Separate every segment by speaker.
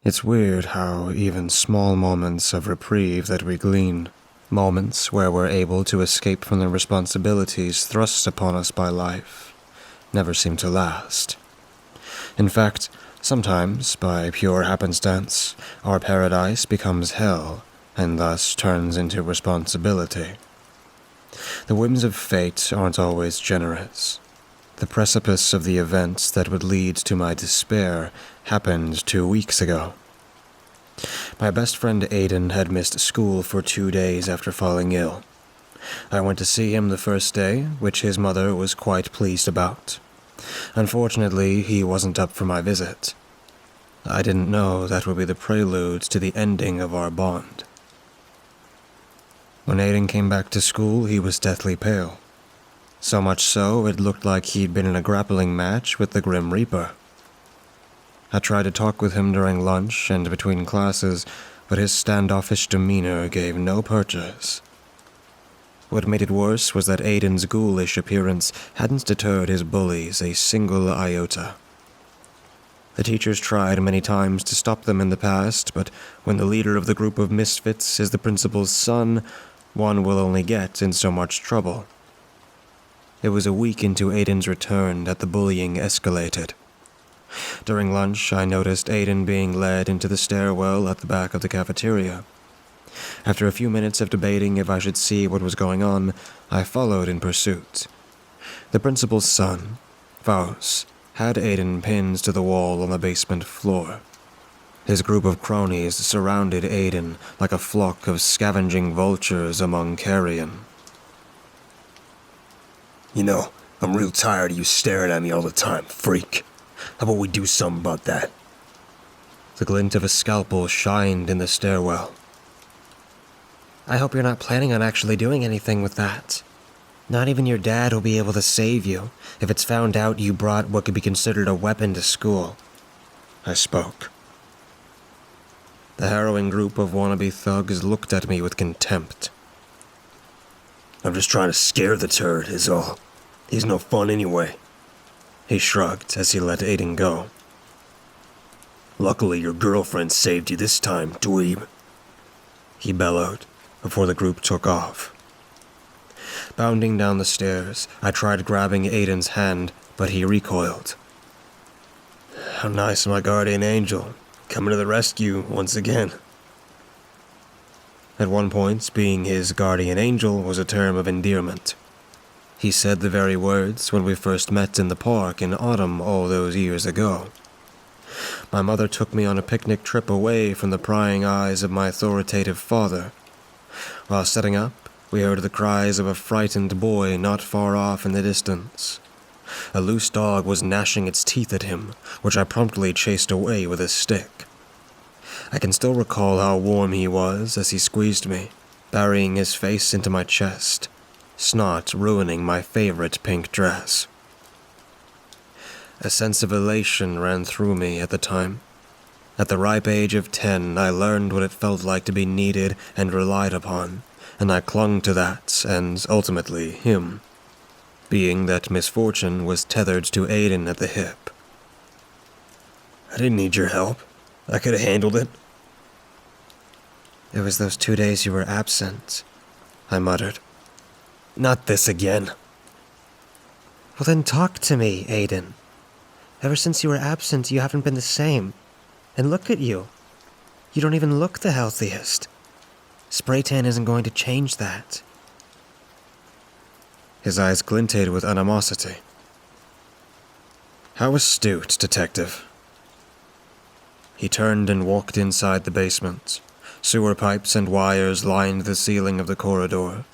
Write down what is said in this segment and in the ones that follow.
Speaker 1: It's weird how even small moments of reprieve that we glean, moments where we're able to escape from the responsibilities thrust upon us by life, never seem to last. In fact, sometimes, by pure happenstance, our paradise becomes hell, and thus turns into responsibility. The whims of fate aren't always generous. The precipice of the events that would lead to my despair happened 2 weeks ago. My best friend Aiden had missed school for 2 days after falling ill. I went to see him the first day, which his mother was quite pleased about. Unfortunately, he wasn't up for my visit. I didn't know that would be the prelude to the ending of our bond. When Aiden came back to school, he was deathly pale. So much so, it looked like he'd been in a grappling match with the Grim Reaper. I tried to talk with him during lunch and between classes, but his standoffish demeanor gave no purchase. What made it worse was that Aiden's ghoulish appearance hadn't deterred his bullies a single iota. The teachers tried many times to stop them in the past, but when the leader of the group of misfits is the principal's son, one will only get in so much trouble. It was a week into Aiden's return that the bullying escalated. During lunch, I noticed Aiden being led into the stairwell at the back of the cafeteria. After a few minutes of debating if I should see what was going on, I followed in pursuit. The principal's son, Faust, had Aiden pinned to the wall on the basement floor. His group of cronies surrounded Aiden like a flock of scavenging vultures among carrion.
Speaker 2: You know, I'm real tired of you staring at me all the time, freak. How about we do something about that?
Speaker 1: The glint of a scalpel shined in the stairwell.
Speaker 3: I hope you're not planning on actually doing anything with that. Not even your dad will be able to save you if it's found out you brought what could be considered a weapon to school.
Speaker 1: I spoke. The harrowing group of wannabe thugs looked at me with contempt.
Speaker 2: I'm just trying to scare the turd, is all. He's no fun anyway.
Speaker 1: He shrugged as he let Aiden go.
Speaker 2: Luckily, your girlfriend saved you this time, dweeb.
Speaker 1: He bellowed before the group took off. Bounding down the stairs, I tried grabbing Aiden's hand, but he recoiled.
Speaker 2: How nice, my guardian angel. Coming to the rescue once again.
Speaker 1: At one point, being his guardian angel was a term of endearment. He said the very words when we first met in the park in autumn all those years ago. My mother took me on a picnic trip away from the prying eyes of my authoritative father. While setting up, we heard the cries of a frightened boy not far off in the distance. A loose dog was gnashing its teeth at him, which I promptly chased away with a stick. I can still recall how warm he was as he squeezed me, burying his face into my chest, snot ruining my favorite pink dress. A sense of elation ran through me at the time. At the ripe age of 10, I learned what it felt like to be needed and relied upon, and I clung to that, and ultimately him, being that misfortune was tethered to Aiden at the hip.
Speaker 2: I didn't need your help. I could have handled it.
Speaker 3: It was those 2 days you were absent,
Speaker 1: I muttered.
Speaker 2: Not this again.
Speaker 3: Well then talk to me, Aiden. Ever since you were absent, you haven't been the same. And look at you. You don't even look the healthiest. Spray tan isn't going to change that.
Speaker 1: His eyes glinted with animosity. How astute, detective. He turned and walked inside the basement. Sewer pipes and wires lined the ceiling of the corridor.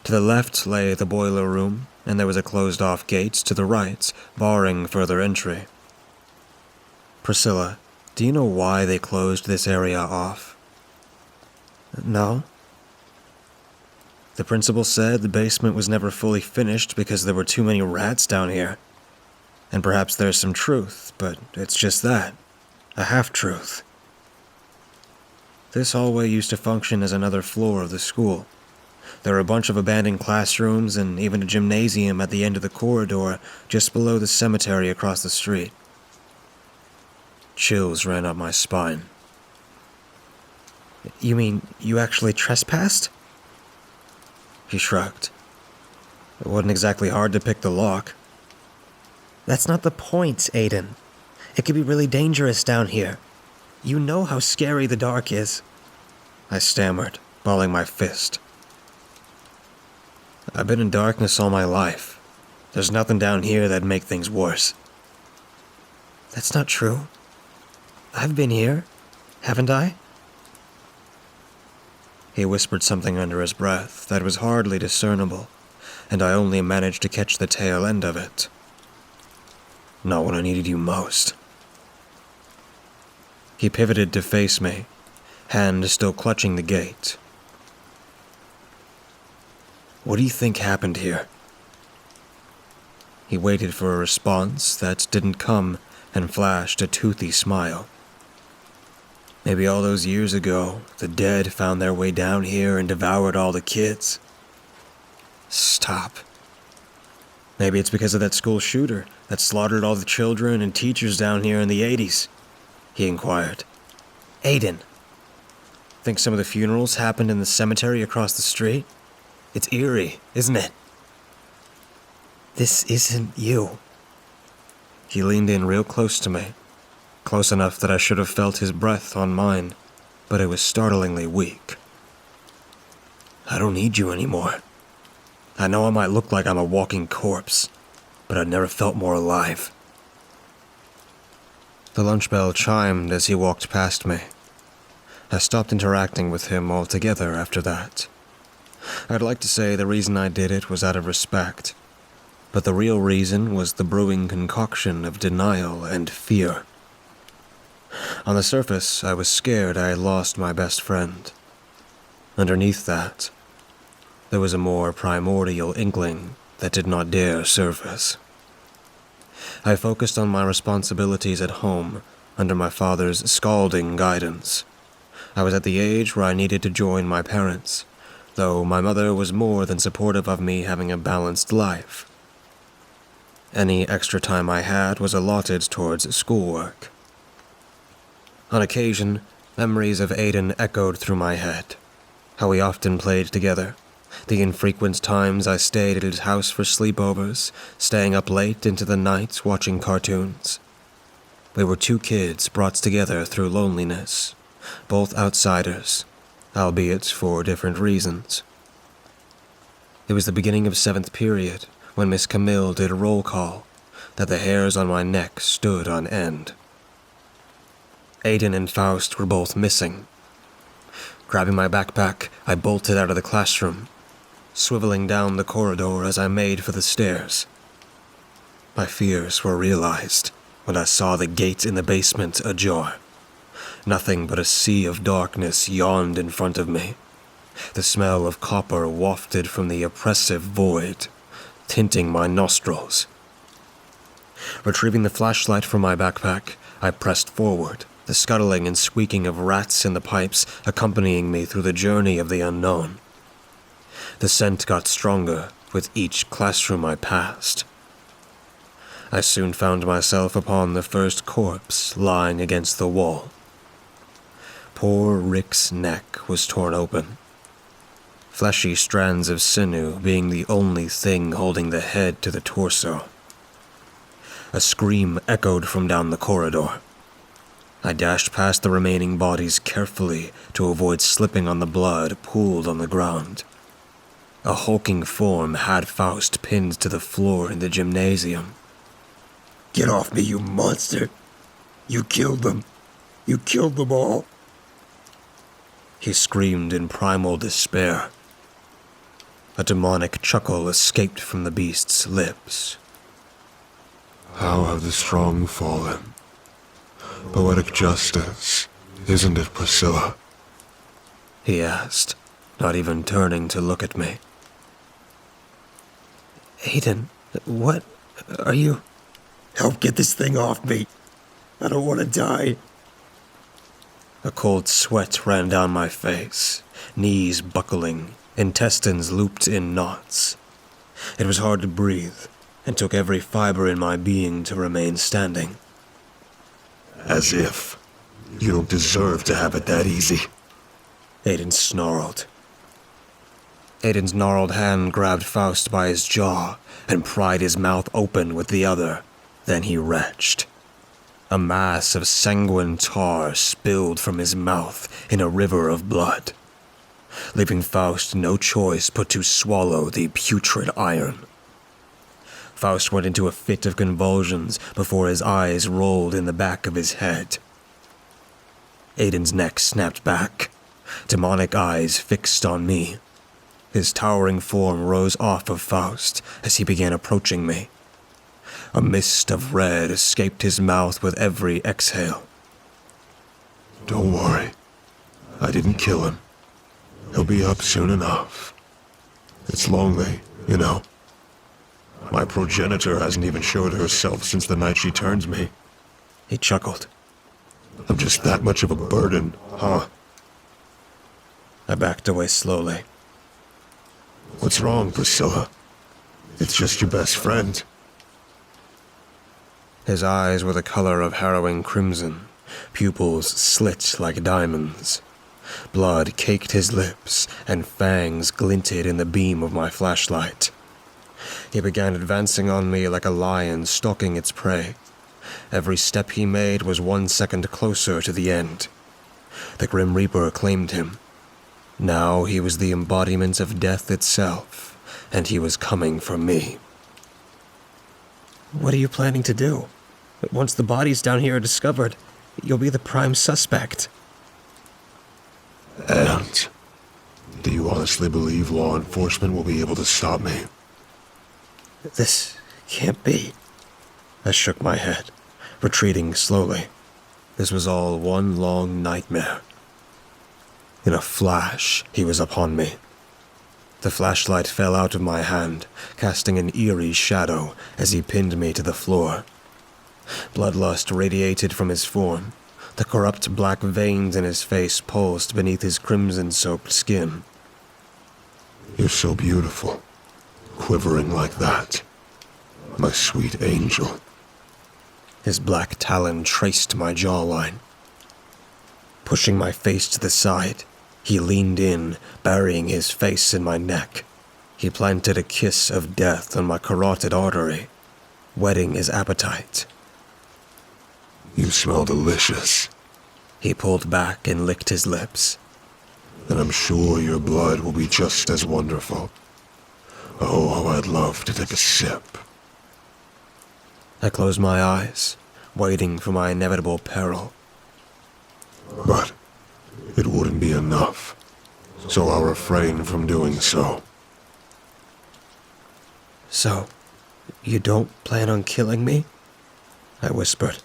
Speaker 1: To the left lay the boiler room, and there was a closed-off gate to the right, barring further entry. Priscilla, do you know why they closed this area off?
Speaker 3: No?
Speaker 1: The principal said the basement was never fully finished because there were too many rats down here. And perhaps there's some truth, but it's just that. A half-truth. This hallway used to function as another floor of the school. There were a bunch of abandoned classrooms and even a gymnasium at the end of the corridor just below the cemetery across the street. Chills ran up my spine.
Speaker 3: You mean you actually trespassed?
Speaker 1: He shrugged. It wasn't exactly hard to pick the lock.
Speaker 3: That's not the point, Aiden. It could be really dangerous down here. You know how scary the dark is.
Speaker 1: I stammered, balling my fist. I've been in darkness all my life. There's nothing down here that'd make things worse.
Speaker 3: That's not true. I've been here, haven't I?
Speaker 1: He whispered something under his breath that was hardly discernible, and I only managed to catch the tail end of it. Not when I needed you most. He pivoted to face me, hand still clutching the gate. What do you think happened here? He waited for a response that didn't come and flashed a toothy smile. Maybe all those years ago, the dead found their way down here and devoured all the kids. Stop. Maybe it's because of that school shooter that slaughtered all the children and teachers down here in the 80s, he inquired.
Speaker 3: Aiden.
Speaker 1: Think some of the funerals happened in the cemetery across the street? It's eerie, isn't it?
Speaker 3: This isn't you.
Speaker 1: He leaned in real close to me, close enough that I should have felt his breath on mine, but it was startlingly weak. I don't need you anymore. I know I might look like I'm a walking corpse, but I've never felt more alive. The lunch bell chimed as he walked past me. I stopped interacting with him altogether after that. I'd like to say the reason I did it was out of respect, but the real reason was the brewing concoction of denial and fear. On the surface, I was scared I had lost my best friend. Underneath that, there was a more primordial inkling that did not dare surface. I focused on my responsibilities at home under my father's scalding guidance. I was at the age where I needed to join my parents, though my mother was more than supportive of me having a balanced life. Any extra time I had was allotted towards schoolwork. On occasion, memories of Aiden echoed through my head. How we often played together. The infrequent times I stayed at his house for sleepovers, staying up late into the night watching cartoons. We were two kids brought together through loneliness, both outsiders, albeit for different reasons. It was the beginning of 7th period when Miss Camille did a roll call, that the hairs on my neck stood on end. Aiden and Faust were both missing. Grabbing my backpack, I bolted out of the classroom, swiveling down the corridor as I made for the stairs. My fears were realized when I saw the gate in the basement ajar. Nothing but a sea of darkness yawned in front of me. The smell of copper wafted from the oppressive void, tinting my nostrils. Retrieving the flashlight from my backpack, I pressed forward, the scuttling and squeaking of rats in the pipes accompanying me through the journey of the unknown. The scent got stronger with each classroom I passed. I soon found myself upon the first corpse lying against the wall. Poor Rick's neck was torn open, fleshy strands of sinew being the only thing holding the head to the torso. A scream echoed from down the corridor. I dashed past the remaining bodies carefully to avoid slipping on the blood pooled on the ground. A hulking form had Faust pinned to the floor in the gymnasium.
Speaker 2: Get off me, you monster! You killed them! You killed them all!
Speaker 1: He screamed in primal despair. A demonic chuckle escaped from the beast's lips.
Speaker 4: How have the strong fallen? Poetic justice, isn't it, Priscilla?
Speaker 1: He asked, not even turning to look at me.
Speaker 3: Aiden, what are you?
Speaker 2: Help get this thing off me! I don't want to die!
Speaker 1: A cold sweat ran down my face, knees buckling, intestines looped in knots. It was hard to breathe, and took every fiber in my being to remain standing.
Speaker 4: As if. You don't deserve to have it that easy.
Speaker 1: Aiden snarled. Aiden's gnarled hand grabbed Faust by his jaw and pried his mouth open with the other. Then he retched. A mass of sanguine tar spilled from his mouth in a river of blood, leaving Faust no choice but to swallow the putrid iron. Faust went into a fit of convulsions before his eyes rolled in the back of his head. Aiden's neck snapped back, demonic eyes fixed on me. His towering form rose off of Faust as he began approaching me. A mist of red escaped his mouth with every exhale.
Speaker 4: Don't worry. I didn't kill him. He'll be up soon enough. It's lonely, you know. My progenitor hasn't even showed herself since the night she turned me.
Speaker 1: He chuckled.
Speaker 4: I'm just that much of a burden, huh?
Speaker 1: I backed away slowly.
Speaker 4: What's wrong, Priscilla? It's just your best friend.
Speaker 1: His eyes were the color of harrowing crimson, pupils slit like diamonds. Blood caked his lips, and fangs glinted in the beam of my flashlight. He began advancing on me like a lion stalking its prey. Every step he made was 1 second closer to the end. The Grim Reaper claimed him. Now he was the embodiment of death itself, and he was coming for me. What are you planning to do? Once the bodies down here are discovered, you'll be the prime suspect.
Speaker 4: And do you honestly believe law enforcement will be able to stop me?
Speaker 1: This can't be. I shook my head, retreating slowly. This was all one long nightmare. In a flash, he was upon me. The flashlight fell out of my hand, casting an eerie shadow as he pinned me to the floor. Bloodlust radiated from his form. The corrupt black veins in his face pulsed beneath his crimson-soaked skin.
Speaker 4: You're so beautiful, quivering like that. My sweet angel.
Speaker 1: His black talon traced my jawline. Pushing my face to the side, he leaned in, burying his face in my neck. He planted a kiss of death on my carotid artery, whetting his appetite.
Speaker 4: You smell delicious.
Speaker 1: He pulled back and licked his lips.
Speaker 4: And I'm sure your blood will be just as wonderful. Oh, how I'd love to take a sip.
Speaker 1: I closed my eyes, waiting for my inevitable peril.
Speaker 4: But it wouldn't be enough, so I'll refrain from doing so.
Speaker 1: So, you don't plan on killing me? I whispered,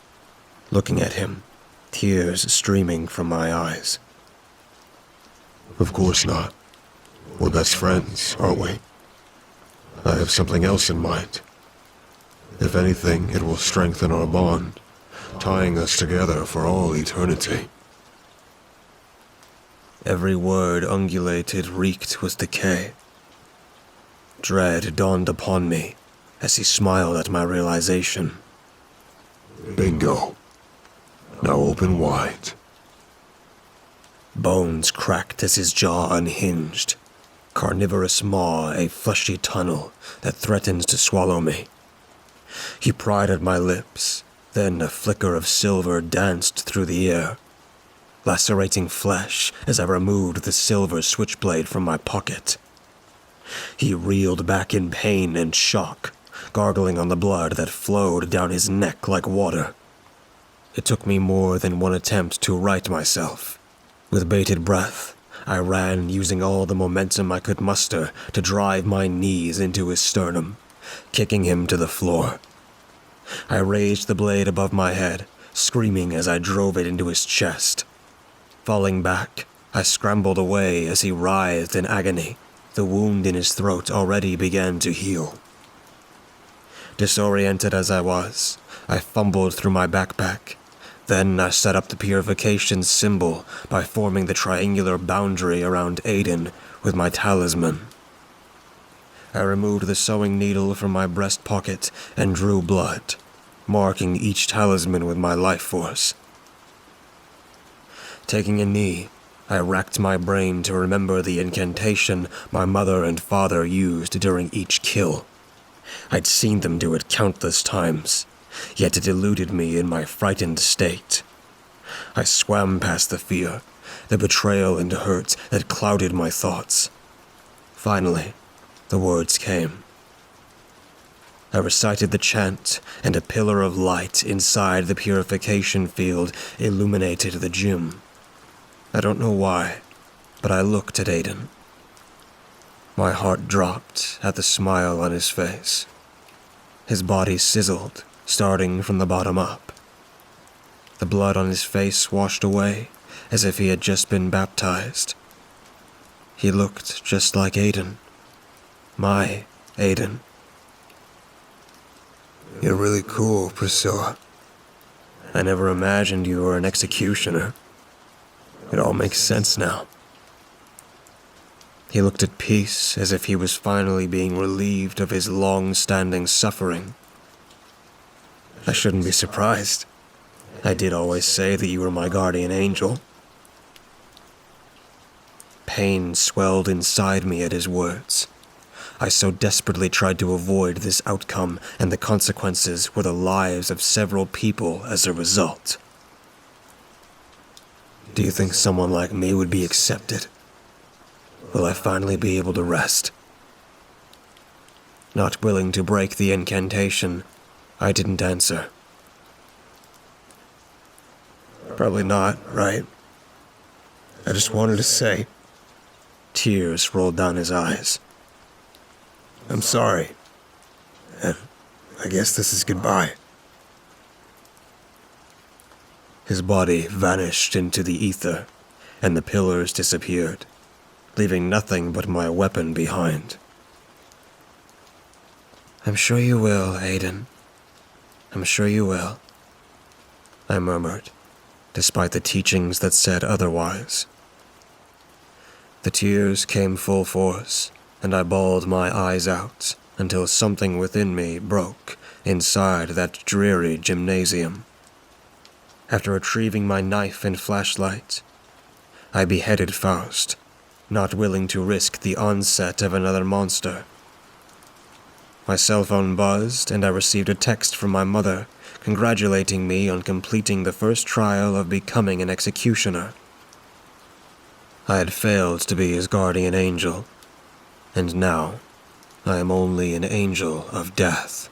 Speaker 1: looking at him, tears streaming from my eyes.
Speaker 4: Of course not. We're best friends, aren't we? I have something else in mind. If anything, it will strengthen our bond, tying us together for all eternity.
Speaker 1: Every word undulated, reeked with decay. Dread dawned upon me as he smiled at my realization.
Speaker 4: Bingo. Now open wide.
Speaker 1: Bones cracked as his jaw unhinged. Carnivorous maw, a fleshy tunnel that threatened to swallow me. He pried at my lips, then a flicker of silver danced through the air, lacerating flesh as I removed the silver switchblade from my pocket. He reeled back in pain and shock, gargling on the blood that flowed down his neck like water. It took me more than one attempt to right myself. With bated breath, I ran, using all the momentum I could muster to drive my knees into his sternum, kicking him to the floor. I raised the blade above my head, screaming as I drove it into his chest. Falling back, I scrambled away as he writhed in agony. The wound in his throat already began to heal. Disoriented as I was, I fumbled through my backpack. Then I set up the purification symbol by forming the triangular boundary around Aiden with my talisman. I removed the sewing needle from my breast pocket and drew blood, marking each talisman with my life force. Taking a knee, I racked my brain to remember the incantation my mother and father used during each kill. I'd seen them do it countless times, yet it eluded me in my frightened state. I swam past the fear, the betrayal and hurt that clouded my thoughts. Finally, the words came. I recited the chant, and a pillar of light inside the purification field illuminated the gym. I don't know why, but I looked at Aiden. My heart dropped at the smile on his face. His body sizzled, starting from the bottom up. The blood on his face washed away, as if he had just been baptized. He looked just like Aiden. My Aiden.
Speaker 2: You're really cool, Priscilla.
Speaker 1: I never imagined you were an executioner. It all makes sense now. He looked at peace as if he was finally being relieved of his long-standing suffering. I shouldn't be surprised. I did always say that you were my guardian angel. Pain swelled inside me at his words. I so desperately tried to avoid this outcome, and the consequences were the lives of several people as a result. Do you think someone like me would be accepted? Will I finally be able to rest? Not willing to break the incantation, I didn't answer.
Speaker 2: Probably not, right? I just wanted to say.
Speaker 1: Tears rolled down his eyes.
Speaker 2: I'm sorry. And I guess this is goodbye.
Speaker 1: His body vanished into the ether, and the pillars disappeared, leaving nothing but my weapon behind. I'm sure you will, Aiden. I'm sure you will, I murmured, despite the teachings that said otherwise. The tears came full force, and I bawled my eyes out until something within me broke inside that dreary gymnasium. After retrieving my knife and flashlight, I beheaded Faust, not willing to risk the onset of another monster. My cell phone buzzed, and I received a text from my mother congratulating me on completing the first trial of becoming an executioner. I had failed to be his guardian angel, and now I am only an angel of death.